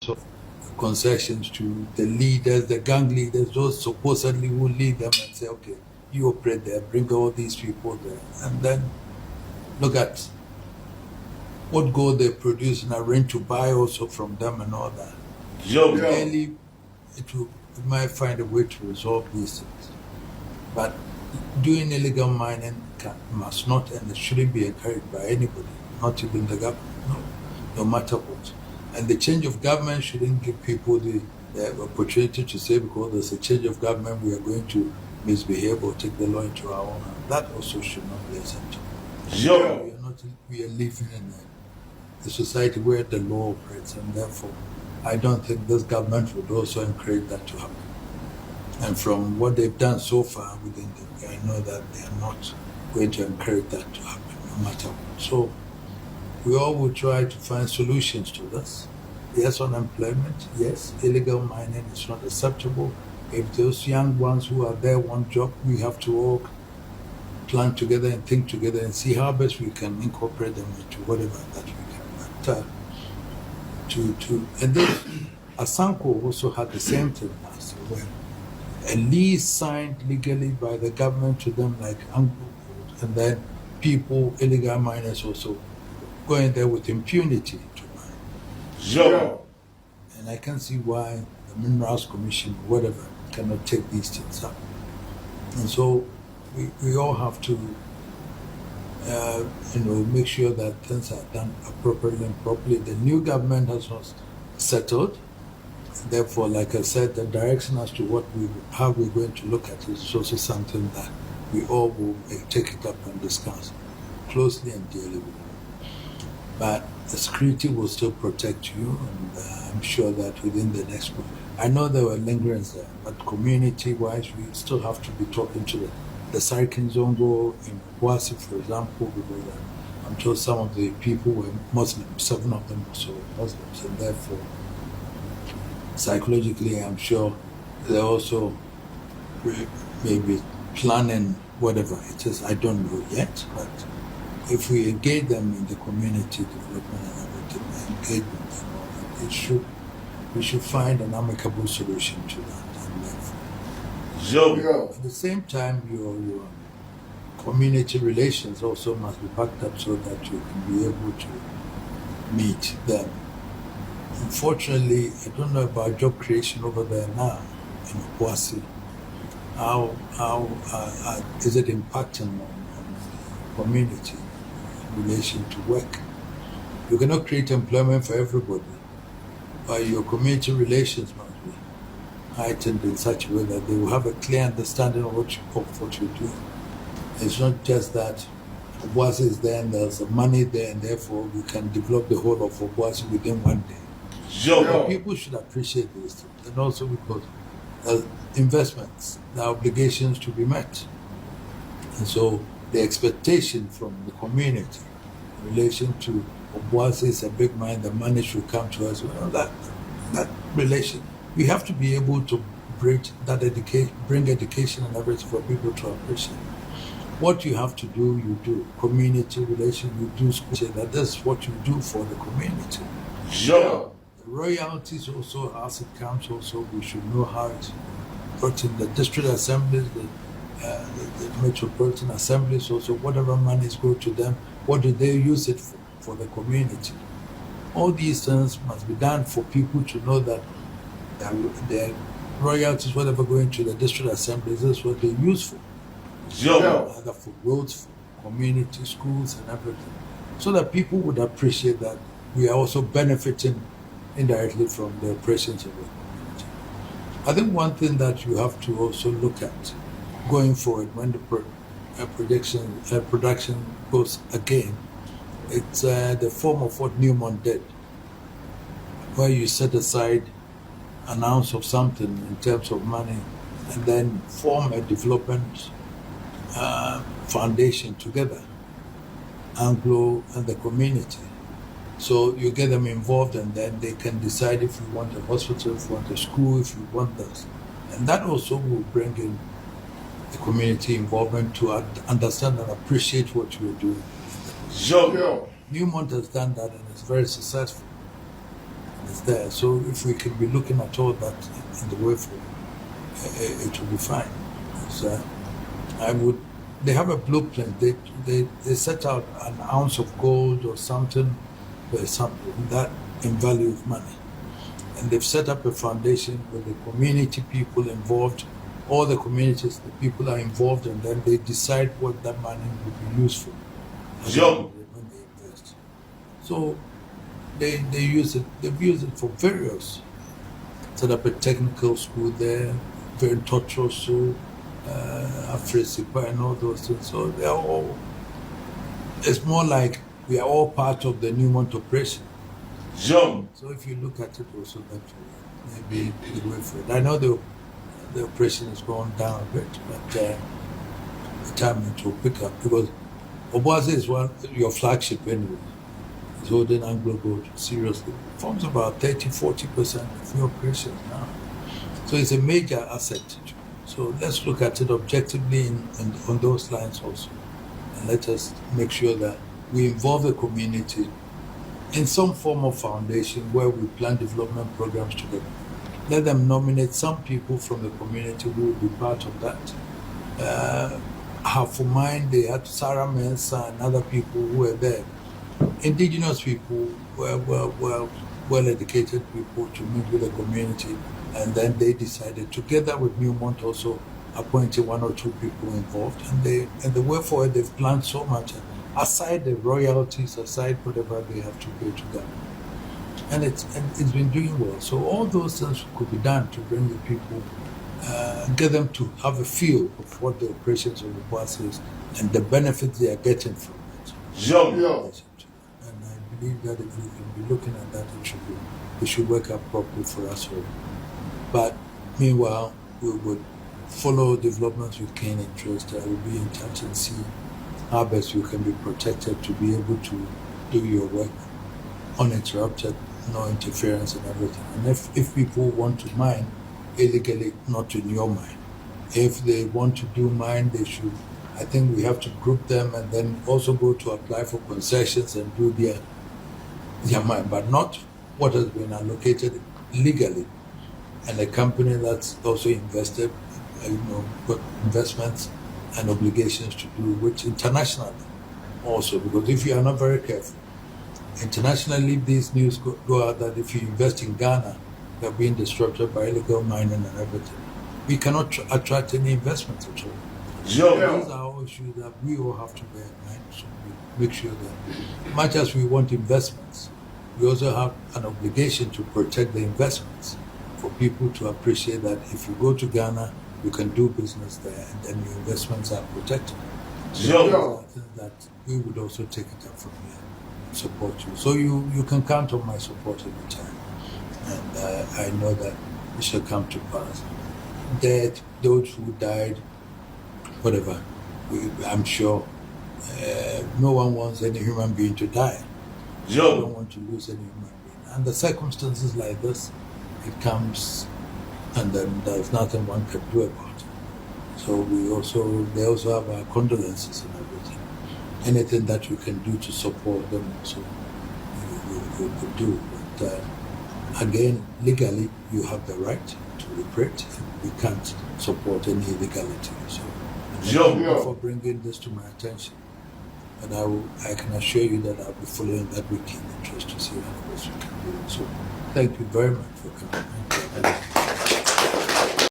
of concessions to the leaders, the gang leaders, those supposedly who lead them, and say, okay, you operate there, bring all these people there, and then look at what gold they produce and arrange to buy also from them and all that. Really, we might find a way to resolve these things. But doing illegal mining must not and it shouldn't be encouraged by anybody, not even the government, no matter what. And the change of government shouldn't give people the opportunity to say, because there's a change of government, we are going to misbehave or take the law into our own hand. That also should not be acceptable. We are living in a society where the law operates, and therefore I don't think this government would also encourage that to happen. And from what they've done so far within the, I know that they are not going to encourage that to happen, no matter what. So we all will try to find solutions to this. Yes, unemployment. Yes, illegal mining is not acceptable. If those young ones who are there want job, we have to all plan together and think together and see how best we can incorporate them into whatever that we can. But and then ASHANTI also had the same thing last year, where a lease signed legally by the government to them, like ANGLO, and then people, illegal miners, also going there with impunity to mine. And I can see why the Minerals Commission, whatever, cannot take these things up. And so we all have to, make sure that things are done appropriately and properly. The new government has not settled. Therefore, like I said, the direction as to how we're going to look at it is also something that we all will take it up and discuss closely and dearly with. But the security will still protect you, and I'm sure that within the next month. I know there were lingerings there, but community-wise, we still have to be talking to the Sarkin Zongo in Obuasi, for example, because I'm told some of the people were Muslims, 7 of them also were Muslims, and therefore, psychologically, I'm sure they're also maybe planning whatever it is. I don't know yet, but if we engage them in the community development and everything, engagement and all that, we should find an amicable solution to that. And therefore, at the same time, your community relations also must be backed up so that you can be able to meet them. Unfortunately, I don't know about job creation over there now in Obuasi. How is it impacting on the community in relation to work? You cannot create employment for everybody, but your community relations must be heightened in such a way that they will have a clear understanding of what you're doing. It's not just that Obuasi is there and there's money there, and therefore we can develop the whole of Obuasi within one day. People should appreciate these things, and also because investments, the obligations to be met. And so the expectation from the community in relation to Obuasi is a big mine, the money should come to us. Well, that relation, we have to be able to bring education and everything for people to appreciate. What you have to do, you do. Community relation, you do school. That's what you do for the community. The royalties also, as it comes also, we should know how it's put in the district assemblies, the metropolitan assemblies also, whatever monies go to them, what do they use it for the community? All these things must be done for people to know that their royalties, whatever going to the district assemblies, is what they use for. Either for roads, for community, schools, and everything. So that people would appreciate that we are also benefiting indirectly from the operations of the community. I think one thing that you have to also look at going forward when the production goes again, it's the form of what Newmont did, where you set aside an ounce of something in terms of money and then form a development foundation together, ANGLO and the community. So you get them involved, and then they can decide if you want a hospital, if you want a school, if you want this. And that also will bring in the community involvement to understand and appreciate what you're doing. Newmont has done that, and it's very successful. is there. So if we can be looking at all that in the way forward, it will be fine. So they have a blueprint. They set out an ounce of gold or something, that in value of money. And they've set up a foundation with the community people involved, all the communities, the people are involved, and then they decide what that money would be used for. When they invest. So they've used it for various. Set up a technical school there, very tortuous, Afrisipa and all those things. So they're all, it's more like we are all part of the Newmont operation. So if you look at it also that way, maybe the way for it. I know the operation is going down a bit, but the time it will pick up because Obuasi is your flagship anyway. It's holding Anglo Gold seriously. It forms about 30-40% of your operations now. So it's a major asset. So let's look at it objectively on those lines also. And let us make sure that we involve the community in some form of foundation where we plan development programs together. Let them nominate some people from the community who will be part of that. Have for mind, they had Sarah Mensah and other people who were there. Indigenous people were well-educated people to meet with the community, and then they decided, together with Newmont, also appointing 1 or 2 people involved, and the way forward they've planned so much. Aside the royalties, aside whatever they have to pay to them. And it's been doing well. So all those things could be done to bring the people, get them to have a feel of what the operations of the Obuasi is and the benefits they are getting from it. And I believe that if we can be looking at that, it should work out properly for us all. But meanwhile, we would follow developments with keen interest. I will be in touch and see how best you can be protected to be able to do your work uninterrupted, no interference and everything. And if people want to mine illegally, not in your mine. If they want to do mine, they should, I think we have to group them and then also go to apply for concessions and do their mine, but not what has been allocated legally. And a company that's also invested, got investments and obligations to do, which internationally also, because if you are not very careful, internationally these news go out that if you invest in Ghana, you're being disrupted by illegal mining and everything. We cannot attract any investments at all. These are all issues that we all have to bear in mind. So we make sure that, much as we want investments, we also have an obligation to protect the investments, for people to appreciate that if you go to Ghana, you can do business there, and then your investments are protected. So that we would also take it up from here and support you. So you can count on my support every time. And I know that it shall come to pass. Dead, those who died, whatever, I'm sure no one wants any human being to die. We don't want to lose any human being. And the circumstances like this, it comes, and then there's nothing one can do about it. So they also have our condolences and everything. Anything that we can do to support them, also we could do. But again, legally, you have the right to reparate. We can't support any illegality. So thank you for bringing this to my attention. And I can assure you that I'll be following that with keen interest to see how else we can do it. So thank you very much for coming.